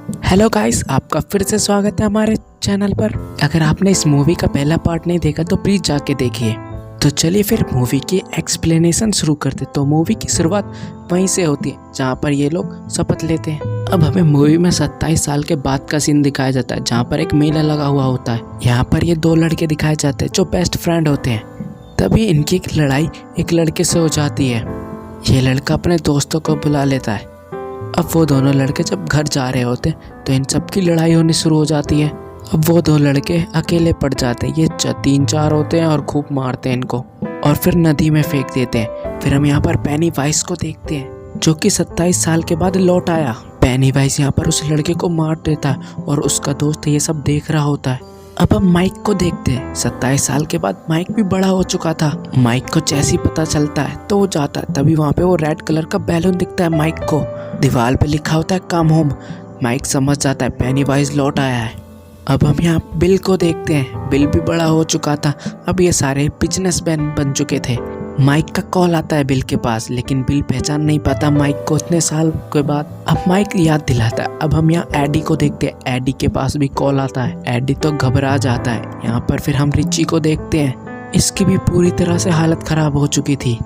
Hello guys, आपका फिर से स्वागत है हमारे चैनल पर। अगर आपने इस मूवी का पहला पार्ट नहीं देखा तो प्लीज जाके देखिए। तो चलिए फिर मूवी की एक्सप्लेनेशन शुरू करते। तो मूवी की शुरुआत वहीं से होती है जहाँ पर ये लोग शपथ लेते हैं। अब हमें मूवी में 27 साल के बाद का सीन दिखाया जाता है जहाँ पर एक मेला लगा हुआ होता है। यहाँ पर ये दो लड़के दिखाए जाते हैं जो बेस्ट फ्रेंड होते हैं। तभी इनकी एक लड़ाई एक लड़के से हो जाती है। ये लड़का अपने दोस्तों को बुला लेता है। अब वो दोनों लड़के जब घर जा रहे होते तो इन सब की लड़ाई होनी शुरू हो जाती है। अब वो दो लड़के अकेले पड़ जाते हैं। ये 3-4 होते हैं और खूब मारते हैं इनको और फिर नदी में फेंक देते हैं। फिर हम यहाँ पर पेनी वाइस को देखते हैं जो कि 27 साल के बाद लौट आया। पेनी वाइस यहाँ पर उस लड़के को मार देता है और उसका दोस्त ये सब देख रहा होता है। अब हम माइक को देखते हैं। 27 साल के बाद माइक भी बड़ा हो चुका था। माइक को जैसे ही पता चलता है तो वो जाता है। तभी वहाँ पे वो रेड कलर का बैलून दिखता है माइक को। दीवार पे लिखा होता है कम होम। माइक समझ जाता है पेनी वाइस लौट आया है। अब हम यहाँ बिल को देखते हैं। बिल भी बड़ा हो चुका था। अब ये सारे बिजनेसमैन बन चुके थे। माइक का कॉल आता है बिल के पास, लेकिन बिल पहचान नहीं पाता माइक को इतने साल के बाद। अब माइक याद दिलाता है। अब हम यहाँ एडी को देखते हैं। एडी के पास भी कॉल आता है। एडी तो घबरा जाता है। यहाँ पर फिर हम रिची को देखते हैं। इसकी भी पूरी तरह से हालत खराब हो चुकी थी।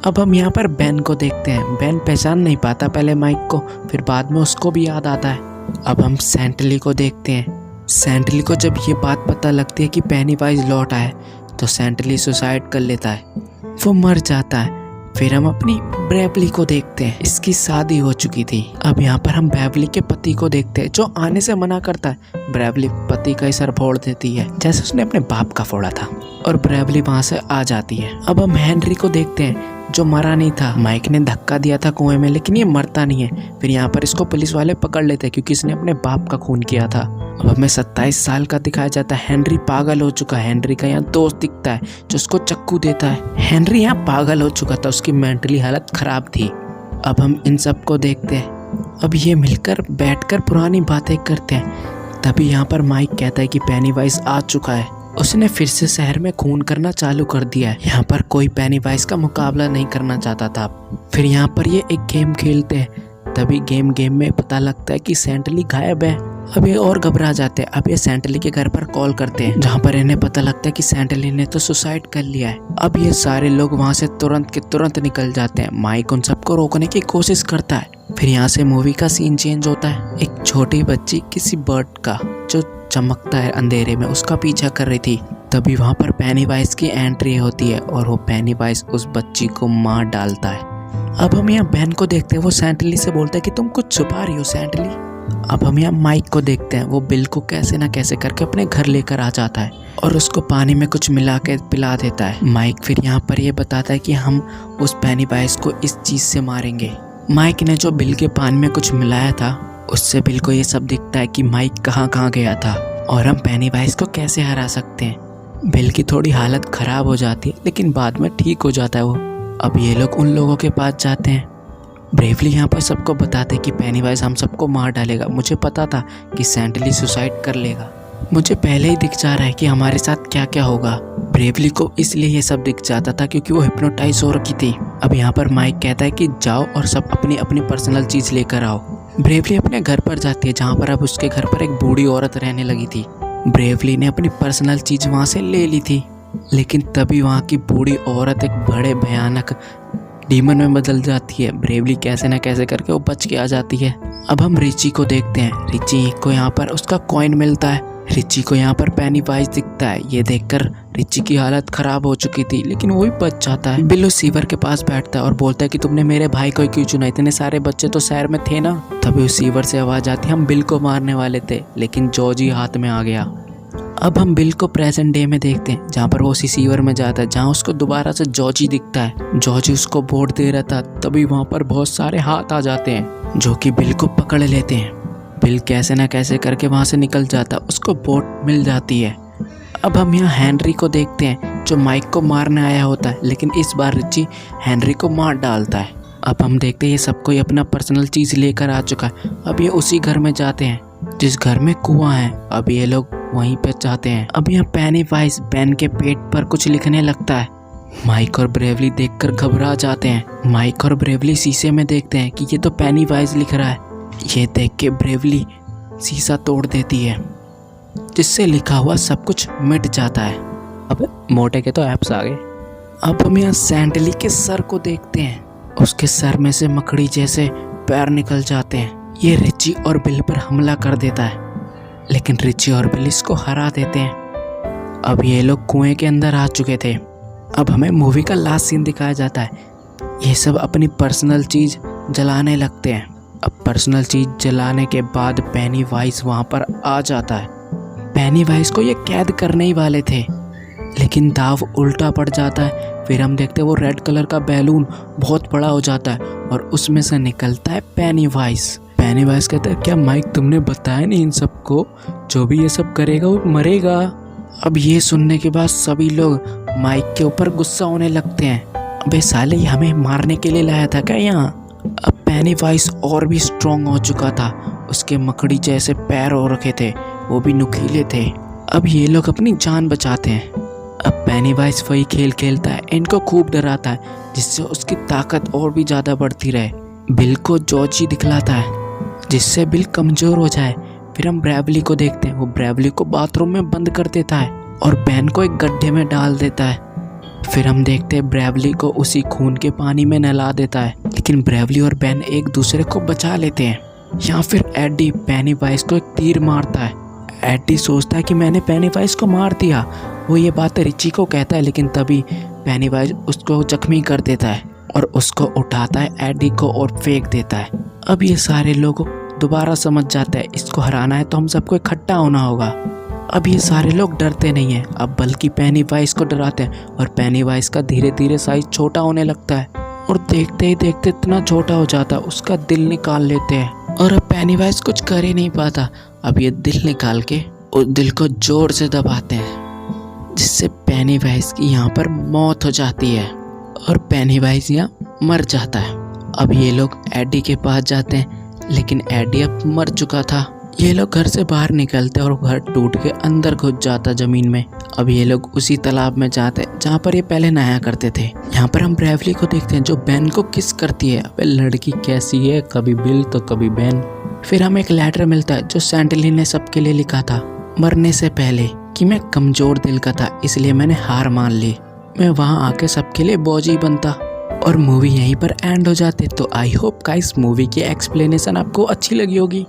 अब हम यहाँ पर बेन को देखते हैं। बेन पहचान नहीं पाता पहले माइक को, फिर बाद में उसको भी याद आता है। अब हम सेंटली को देखते हैं। सेंटली को जब ये बात पता लगती है कि पेनी वाइस लौट आए तो सेंटली सुसाइड कर लेता है। वो मर जाता है। फिर हम अपनी ब्रेवली को देखते हैं। इसकी शादी हो चुकी थी। अब यहाँ पर हम ब्रेवली के पति को देखते हैं जो आने से मना करता है। ब्रेवली पति का ही सर फोड़ देती है जैसे उसने अपने बाप का फोड़ा था और ब्रेवली वहां से आ जाती है। अब हम हेनरी को देखते हैं जो मरा नहीं था। माइक ने धक्का दिया था कुएं में, लेकिन ये मरता नहीं है। फिर यहाँ पर इसको पुलिस वाले पकड़ लेते हैं क्योंकि इसने अपने बाप का खून किया था। अब हमें 27 साल का दिखाया जाता है। हेनरी पागल हो चुका है। हेनरी का यहाँ दोस्त दिखता है जो उसको चक्कू देता है। हेनरी यहाँ पागल हो चुका था, उसकी मेंटली हालत खराब थी। अब हम इन सबको देखते हैं। अब ये मिलकर बैठकर पुरानी बातें करते हैं। तभी यहाँ पर माइक कहता है कि पेनी वाइस आ चुका है। उसने फिर से शहर में खून करना चालू कर दिया है। यहाँ पर कोई पेनी वाइस का मुकाबला नहीं करना चाहता था। फिर यहाँ पर ये एक गेम खेलते हैं। तभी गेम में पता लगता है कि सेंटली गायब है। अब ये और घबरा जाते हैं। अब ये सेंटली के घर पर कॉल करते हैं जहाँ पर इन्हें पता लगता है कि सेंटली ने तो सुसाइड कर लिया है। अब ये सारे लोग वहाँ से तुरंत के तुरंत निकल जाते हैं। माइक उन सबको रोकने की कोशिश करता है। फिर यहाँ से मूवी का सीन चेंज होता है। एक छोटी बच्ची किसी बर्ड का जो चमकता है अंधेरे में उसका पीछा कर रही थी। तभी वहाँ पर पेनी वाइस की एंट्री होती है और वो पेनी वाइस उस बच्ची को मार डालता है। अब हम यहाँ बेन को देखते हैं। वो सेंटली से बोलता है कि तुम कुछ छुपा रही हो सेंटली। अब हम यहाँ माइक को देखते हैं। वो बिल को कैसे ना कैसे करके अपने घर लेकर आ जाता है और उसको पानी में कुछ मिला के पिला देता है। माइक फिर यहाँ पर ये बताता है कि हम उस पेनी वाइस को इस चीज से मारेंगे। माइक ने जो बिल के पानी में कुछ मिलाया था उससे बिल को ये सब दिखता है कि माइक कहाँ गया था और हम पेनी वाइस को कैसे हरा सकते हैं। बिल की थोड़ी हालत खराब हो जाती है लेकिन बाद में ठीक हो जाता है वो। अब ये लोग उन लोगों के पास जाते हैं। ब्रेवली यहाँ पर सबको बताते हैं कि पेनी वाइस हम सबको मार डालेगा। मुझे पता था कि सेंटली सुसाइड कर लेगा। मुझे पहले ही दिख जा रहा है कि हमारे साथ क्या क्या होगा। ब्रेवली को इसलिए ये सब दिख जाता था क्योंकि वो हिप्नोटाइज हो रखी थी। अब यहाँ पर माइक कहता है कि जाओ और सब अपनी अपनी पर्सनल चीज लेकर आओ। ब्रेवली अपने घर पर जाती है जहाँ पर अब उसके घर पर एक बूढ़ी औरत रहने लगी थी। ब्रेवली ने अपनी पर्सनल चीज वहाँ से ले ली थी, लेकिन तभी वहाँ की बूढ़ी औरत एक बड़े भयानक डीमन में बदल जाती है। ब्रेवली कैसे ना कैसे करके वो बच के आ जाती है। अब हम रिची को देखते हैं। रिची को यहाँ पर उसका कॉइन मिलता है। रिची को यहाँ पर पेनी वाइस दिखता है। ये देखकर रिची की हालत खराब हो चुकी थी लेकिन वो भी बच जाता है। बिल उस सीवर के पास बैठता है और बोलता है कि तुमने मेरे भाई को क्यों चुना, इतने सारे बच्चे तो शहर में थे ना। तभी उस सीवर से आवाज आती है हम बिल को मारने वाले थे लेकिन जॉर्जी हाथ में आ गया। अब हम बिल को प्रेजेंट डे में देखते हैं जहाँ पर वो उसी सीवर में जाता है जहाँ उसको दोबारा से जॉर्जी दिखता है। जॉर्जी उसको वोट दे रहा था। तभी वहाँ पर बहुत सारे हाथ आ जाते हैं जो कि बिल को पकड़ लेते हैं। बिल कैसे ना कैसे करके वहाँ से निकल जाता, उसको वोट मिल जाती है। अब हम यहाँ हेनरी को देखते हैं जो माइक को मारने आया होता है, लेकिन इस बार रिची हेनरी को मार डालता है। अब हम देखते हैं ये सब कोई अपना पर्सनल चीज लेकर आ चुका है। अब ये उसी घर में जाते हैं जिस घर में कुआं है। अब ये लोग वहीं पे जाते हैं। अब यहाँ पेनी वाइस बेन के पेट पर कुछ लिखने लगता है। माइक और ब्रेवली देखकर घबरा जाते हैं। माइक और ब्रेवली शीशे में देखते हैं कि ये तो पेनी वाइस लिख रहा है। ये देख के ब्रेवली शीशा तोड़ देती है, जिससे लिखा हुआ सब कुछ मिट जाता है। अब मोटे के तो ऐप्स आ गए। अब हम यहाँ सैंडली के सर को देखते हैं। उसके सर में से मकड़ी जैसे पैर निकल जाते हैं। ये रिची और बिल पर हमला कर देता है, लेकिन रिची और बिल इसको हरा देते हैं। अब ये लोग कुएं के अंदर आ चुके थे। अब हमें मूवी का लास्ट सीन दिखाया जाता है। ये सब अपनी पर्सनल चीज़ जलाने लगते हैं। अब पर्सनल चीज़ जलाने के बाद पेनीवाइज वहाँ पर आ जाता है। पेनीवाइज को ये कैद करने ही वाले थे, लेकिन दाव उल्टा पड़ जाता है। फिर हम देखते हैं वो रेड कलर का बैलून बहुत बड़ा हो जाता है और उसमें से निकलता है पेनीवाइज। पेनीवाइज कहता है, क्या माइक तुमने बताया नहीं इन सबको, जो भी ये सब करेगा वो मरेगा। अब ये सुनने के बाद सभी लोग माइक के ऊपर गुस्सा होने लगते हैं। अबे साले, हमें मारने के लिए लाया था क्या यहाँ। अब पेनीवाइज और भी स्ट्रॉन्ग हो चुका था। उसके मकड़ी जैसे पैर हो रखे थे, वो भी नुकीले थे। अब ये लोग अपनी जान बचाते हैं। अब पेनीवाइज वही खेल खेलता है, इनको खूब डराता है, जिससे उसकी ताकत और भी ज़्यादा बढ़ती रहे। बिल को जॉर्जी दिखलाता है, जिससे बिल कमज़ोर हो जाए। फिर हम ब्रेवली को देखते हैं। वो ब्रेवली को बाथरूम में बंद कर देता है और बैन को एक गड्ढे में डाल देता है। फिर हम देखते हैं ब्रेवली को उसी खून के पानी में नहला देता है, लेकिन ब्रेवली और बैन एक दूसरे को बचा लेते हैं। यहाँ फिर एडी पेनीवाइज को एक तीर मारता है। एडी सोचता है कि मैंने पेनीवाइज को मार दिया। वो ये बात रिची को कहता है, लेकिन तभी पेनीवाइज उसको जख्मी कर देता है और उसको उठाता है एडी को और फेंक देता है। अब ये सारे लोग दोबारा समझ जाते हैं, इसको हराना है तो हम सबको इकट्ठा होना होगा। अब ये सारे लोग डरते नहीं हैं, अब बल्कि पेनीवाइज को डराते हैं और पेनीवाइज का धीरे धीरे साइज छोटा होने लगता है और देखते ही देखते इतना छोटा हो जाता है, उसका दिल निकाल लेते हैं। और अब पेनीवाइज कुछ कर ही नहीं पाता। अब ये दिल निकाल के उस दिल को जोर से दबाते हैं, जिससे पेनीवाइज की यहाँ पर मौत हो जाती है और पेनीवाइज यहाँ मर जाता है। अब ये लोग एडी के पास जाते हैं, लेकिन एडी अब मर चुका था। ये लोग घर से बाहर निकलते और घर टूट के अंदर घुस जाता ज़मीन में। अब ये लोग उसी तालाब में जाते जहाँ पर ये पहले नहाया करते थे। यहाँ पर हम ब्रेवली को देखते हैं, जो बैन को किस करती है। अबे लड़की कैसी है, कभी बिल तो कभी बैन। फिर हमें एक लेटर मिलता है जो सैंडली ने सबके लिए लिखा था मरने से पहले, कि मैं कमज़ोर दिल का था, इसलिए मैंने हार मान ली। मैं वहाँ आके सबके लिए बोझ ही बनता। और मूवी यहीं पर एंड हो जाती। तो आई होप गाइस मूवी की एक्सप्लेनेशन आपको अच्छी लगी होगी।